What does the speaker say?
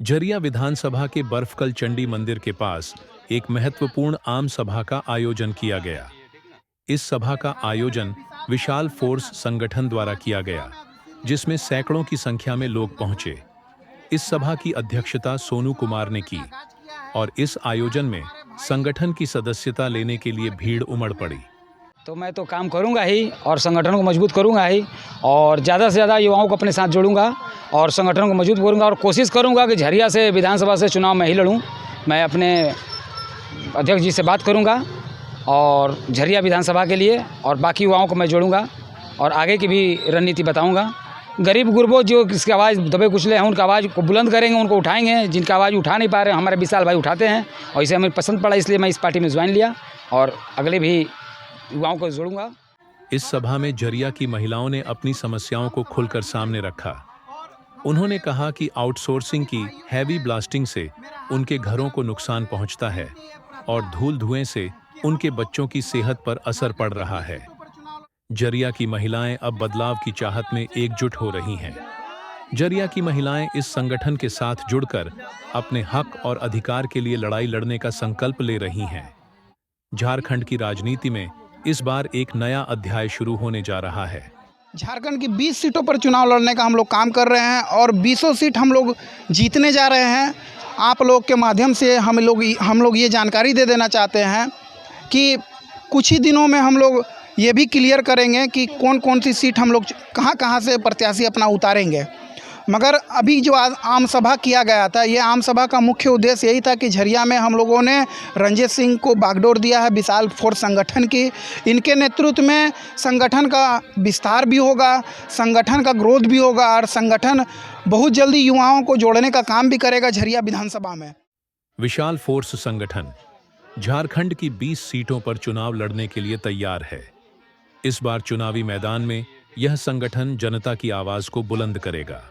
झरिया विधानसभा के बर्फकल चंडी मंदिर के पास एक महत्वपूर्ण आम सभा का आयोजन किया गया। इस सभा का आयोजन विशाल फोर्स संगठन द्वारा किया गया, जिसमें सैकड़ों की संख्या में लोग पहुंचे। इस सभा की अध्यक्षता सोनू कुमार ने की और इस आयोजन में संगठन की सदस्यता लेने के लिए भीड़ उमड़ पड़ी। तो मैं तो काम करूंगा ही और संगठन को मजबूत करूंगा ही और ज़्यादा से ज़्यादा युवाओं को अपने साथ जोड़ूंगा और संगठन को मजबूत करूंगा और कोशिश करूंगा कि झरिया से विधानसभा से चुनाव मैं ही लड़ूं। मैं अपने अध्यक्ष जी से बात करूंगा और झरिया विधानसभा के लिए और बाकी युवाओं को मैं जोड़ूंगा और आगे की भी रणनीति बताऊँगा। गरीब गुरबों जो किसकी आवाज़ दबे कुचले हैं उनकी आवाज़ को बुलंद करेंगे, उनको उठाएंगे। जिनका आवाज़ उठा नहीं पा रहे हैं हमारे विशाल भाई उठाते हैं और इसे हमें पसंद पड़ा, इसलिए मैं इस पार्टी में ज्वाइन लिया और अगले भी युवाओं को जोड़ूंगा। इस सभा में झरिया की महिलाओं ने अपनी समस्याओं को खुलकर सामने रखा। उन्होंने कहा कि आउटसोर्सिंग की हैवी ब्लास्टिंग से उनके घरों को नुकसान पहुंचता है और धूल धुएं से उनके बच्चों की सेहत पर असर पड़ रहा है। झरिया की महिलाएं अब बदलाव की चाहत में एकजुट हो रही हैं। झरिया की महिलाएं इस संगठन के साथ जुड़कर अपने हक और अधिकार के लिए लड़ाई लड़ने का संकल्प ले रही हैं। झारखंड की राजनीति में इस बार एक नया अध्याय शुरू होने जा रहा है। झारखंड की 20 सीटों पर चुनाव लड़ने का हम लोग काम कर रहे हैं और 20 सीट हम लोग जीतने जा रहे हैं। आप लोग के माध्यम से हम लोग ये जानकारी दे देना चाहते हैं कि कुछ ही दिनों में हम लोग ये भी क्लियर करेंगे कि कौन कौन सी सीट हम लोग कहाँ से प्रत्याशी अपना उतारेंगे। मगर अभी जो आम सभा किया गया था, ये आम सभा का मुख्य उद्देश्य यही था कि झरिया में हम लोगों ने रंजीत सिंह को बागडोर दिया है विशाल फोर्स संगठन की। इनके नेतृत्व में संगठन का विस्तार भी होगा, संगठन का ग्रोथ भी होगा और संगठन बहुत जल्दी युवाओं को जोड़ने का काम भी करेगा झरिया विधानसभा में। विशाल फोर्स संगठन झारखंड की 20 सीटों पर चुनाव लड़ने के लिए तैयार है। इस बार चुनावी मैदान में यह संगठन जनता की आवाज को बुलंद करेगा।